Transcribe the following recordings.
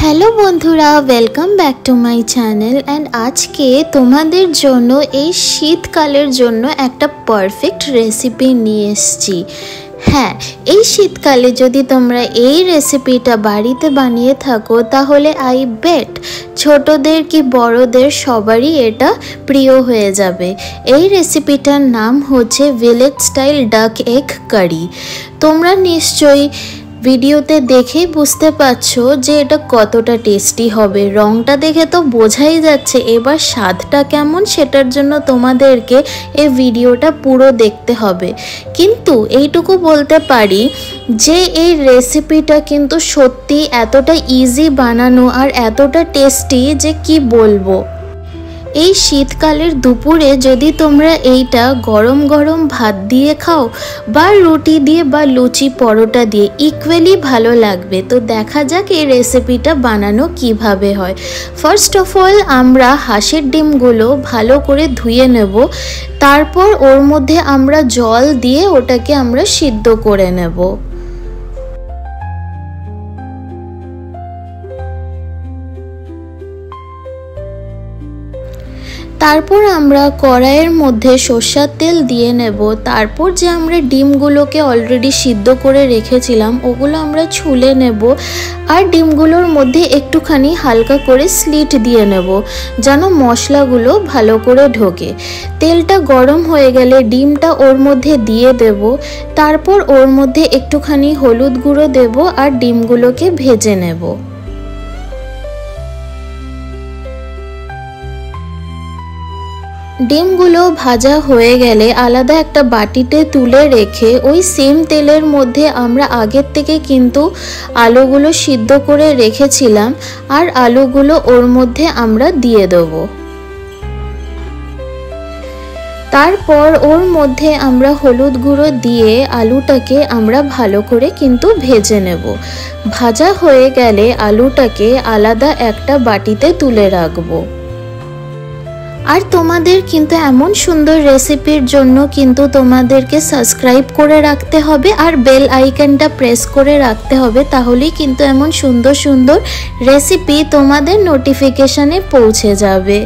Hello বন্ধুরা, welcome back to my channel. And আজকে তোমাদের জন্য এই শীতকালের জন্য একটা পারফেক্ট রেসিপি নিয়ে এসেছি। হ্যাঁ, এই শীতকালে যদি তোমরা এই রেসিপিটা বাড়িতে বানিয়ে থাকো তাহলে আই বেট ছোটদের কি বড়দের সবারই এটা প্রিয় হয়ে যাবে। এই রেসিপিটার নাম হচ্ছে ভিলেজ স্টাইল ডাক এগ কারি। তোমরা নিশ্চয়ই ভিডিওতে দেখেই বুঝতে পারছো যে এটা কতটা টেস্টি হবে। রংটা দেখে তো বোঝাই যাচ্ছে, এবার স্বাদটা কেমন সেটার জন্য তোমাদেরকে এই ভিডিওটা পুরো দেখতে হবে। কিন্তু এইটুকু বলতে পারি যে এই রেসিপিটা কিন্তু সত্যি এতটা ইজি বানানো আর এতটা টেস্টি যে কি বলবো। এই শীতকালের দুপুরে যদি তোমরা এইটা গরম গরম ভাত দিয়ে খাও বা রুটি দিয়ে বা লুচি পরোটা দিয়ে ইকুয়ালি ভালো লাগবে। তো দেখা যাক এই রেসিপিটা বানানো কিভাবে হয়। ফার্স্ট অফ অল আমরা হাঁসের ডিমগুলো ভালো করে ধুয়ে নেব, তারপর ওর মধ্যে আমরা জল দিয়ে ওটাকে আমরা সিদ্ধ করে নেব। তারপর আমরা কড়াইয়ের মধ্যে সরষের তেল দিয়ে নেব। তারপর যে আমরা ডিমগুলোকে অলরেডি সিদ্ধ করে রেখেছিলাম ওগুলো আমরা ছুলে নেব, আর ডিমগুলোর মধ্যে একটুখানি হালকা করে স্লিট দিয়ে নেব যেন মশলাগুলো ভালো করে ঢোকে। তেলটা গরম হয়ে গেলে ডিমটা ওর মধ্যে দিয়ে দেব, তারপর ওর মধ্যে একটুখানি হলুদ গুঁড়ো দেব আর ডিমগুলোকে ভেজে নেব। ডিমগুলো ভাজা হয়ে গেলে আলাদা একটা বাটিতে তুলে রেখে ওই সেম তেলের মধ্যে আমরা আগের থেকে কিন্তু আলুগুলো সিদ্ধ করে রেখেছিলাম, আর আলুগুলো ওর মধ্যে আমরা দিয়ে দেব। তারপর ওর মধ্যে আমরা হলুদ গুঁড়ো দিয়ে আলুটাকে আমরা ভালো করে কিন্তু ভেজে নেব। ভাজা হয়ে গেলে আলুটাকে আলাদা একটা বাটিতে তুলে রাখবো। আর তোমাদের কিন্তু এমন সুন্দর রেসিপির জন্য কিন্তু তোমাদেরকে সাবস্ক্রাইব করে রাখতে হবে আর বেল আইকনটা প্রেস করে রাখতে হবে, তাহলেই কিন্তু এমন সুন্দর সুন্দর রেসিপি তোমাদের নোটিফিকেশনে পৌঁছে যাবে।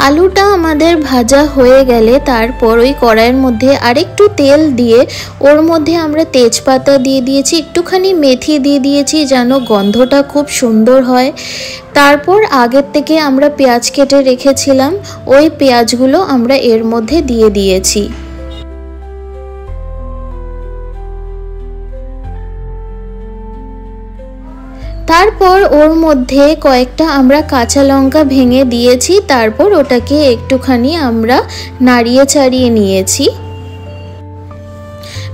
আলুটা আমাদের ভাজা হয়ে গেলে তারপর ওই কড়াইয়ের মধ্যে আরেকটু তেল দিয়ে ওর মধ্যে আমরা তেজপাতা দিয়ে দিয়েছি, একটুখানি মেথি দিয়ে দিয়েছি যেন গন্ধটা খুব সুন্দর হয়। তারপর আগের থেকে আমরা পেঁয়াজ কেটে রেখেছিলাম, ওই পেঁয়াজগুলো আমরা এর মধ্যে দিয়ে দিয়েছি। তারপর ওর মধ্যে কয়েকটা আমরা কাঁচা লঙ্কা ভেঙে দিয়েছি, তারপর ওটাকে একটুখানি আমরা নাড়িয়ে চাড়িয়ে নিয়েছি।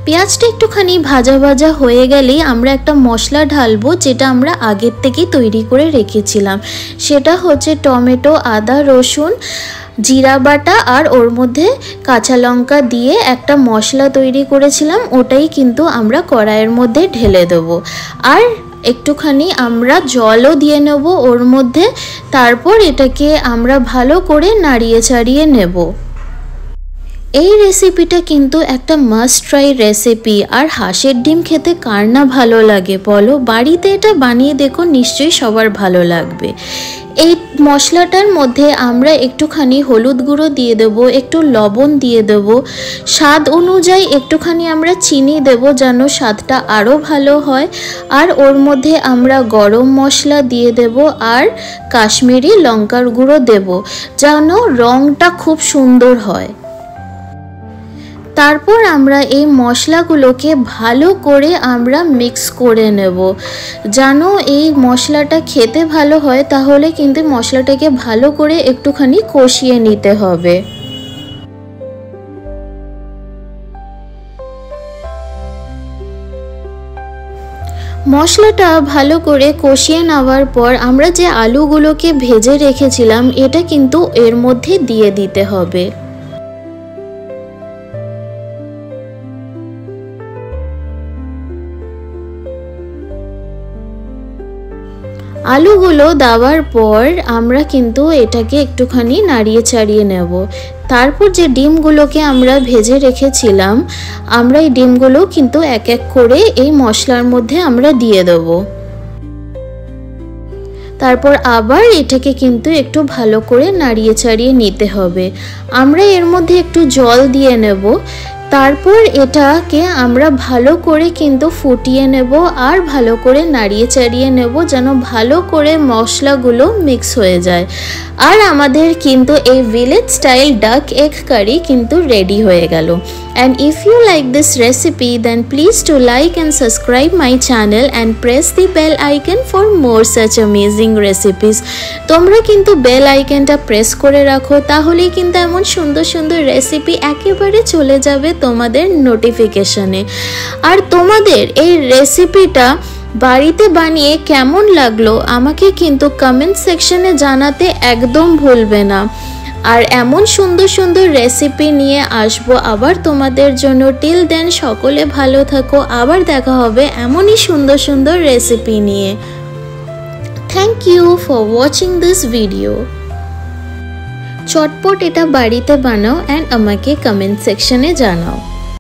পেঁয়াজটা একটুখানি ভাজা ভাজা হয়ে গেলেই আমরা একটা মশলা ঢালবো যেটা আমরা আগের থেকেই তৈরি করে রেখেছিলাম। সেটা হচ্ছে টমেটো, আদা, রসুন, জিরা বাটা আর ওর মধ্যে কাঁচা লঙ্কা দিয়ে একটা মশলা তৈরি করেছিলাম, ওটাই কিন্তু আমরা কড়াইয়ের মধ্যে ঢেলে দেবো। আর একটুখানি আমরা জলও দিয়ে নেব ওর মধ্যে, তারপর এটাকে আমরা ভালো করে নাড়িয়ে চাড়িয়ে নেব। এই রেসিপিটা কিন্তু একটা মাস্ট ট্রাই রেসিপি। আর হাঁসের ডিম খেতে কার না ভালো লাগে বলো? বাড়িতে এটা বানিয়ে দেখো, নিশ্চয়ই সবার ভালো লাগবে। এই মশলাটার মধ্যে আমরা একটুখানি হলুদ গুঁড়ো দিয়ে দেবো, একটু লবণ দিয়ে দেবো, স্বাদ অনুযায়ী একটুখানি আমরা চিনি দেবো যেন স্বাদটা আরও ভালো হয়। আর ওর মধ্যে আমরা গরম মশলা দিয়ে দেব আর কাশ্মীরি লঙ্কার গুঁড়ো দেব যেন রঙটা খুব সুন্দর হয়। তারপর আমরা এই মশলাগুলোকে ভালো করে আমরা মিক্স করে নেব যেন এই মশলাটা খেতে ভালো হয়। তাহলে কিন্তু মশলাটাকে ভালো করে একটুখানি কষিয়ে নিতে হবে। মশলাটা ভালো করে কষিয়ে নেওয়ার পর আমরা যে আলুগুলোকে ভেজে রেখেছিলাম এটা কিন্তু এর মধ্যে দিয়ে দিতে হবে। আলুগুলো দেওয়ার পর আমরা কিন্তু এটাকে একটুখানি নাড়িয়ে চাড়িয়ে নেব। তারপর যে ডিমগুলোকে আমরা ভেজে রেখেছিলাম, আমরা এই ডিমগুলো কিন্তু এক এক করে এই মশলার মধ্যে আমরা দিয়ে দেব। তারপর আবার এটাকে কিন্তু একটু ভালো করে নাড়িয়ে চাড়িয়ে নিতে হবে। আমরা এর মধ্যে একটু জল দিয়ে নেব। তারপর এটাকে আমরা ভালো করে কিন্তু ফুটিয়ে নেব আর ভালো করে নাড়িয়ে চাড়িয়ে নেব যেন ভালো করে মশলাগুলো মিক্স হয়ে যায়। আর আমাদের কিন্তু এই ভিলেজ স্টাইল ডাক এগ কারি কিন্তু রেডি হয়ে গেল। And if you like this recipe, then please do like and subscribe my channel and press the bell icon for more such amazing recipes. তোমরা কিন্তু বেল আইকনটা প্রেস করে রাখো, তাহলেই কিন্তু এমন সুন্দর সুন্দর রেসিপি একেবারে চলে যাবে তোমাদের নোটিফিকেশনে। আর তোমাদের এই রেসিপিটা বাড়িতে বানিয়ে কেমন লাগলো আমাকে কিন্তু কমেন্ট সেকশনে জানাতে একদম ভুলবে না। আর এমন সুন্দর সুন্দর রেসিপি নিয়ে আসবো আবার তোমাদের জন্য। টিল দেন সকলে ভালো থাকো, আবার দেখা হবে এমনই সুন্দর সুন্দর রেসিপি নিয়ে। Thank you for watching this video. চটপট এটা বাড়িতে বানাও অ্যান্ড আমাকে কমেন্ট সেকশনে জানাও।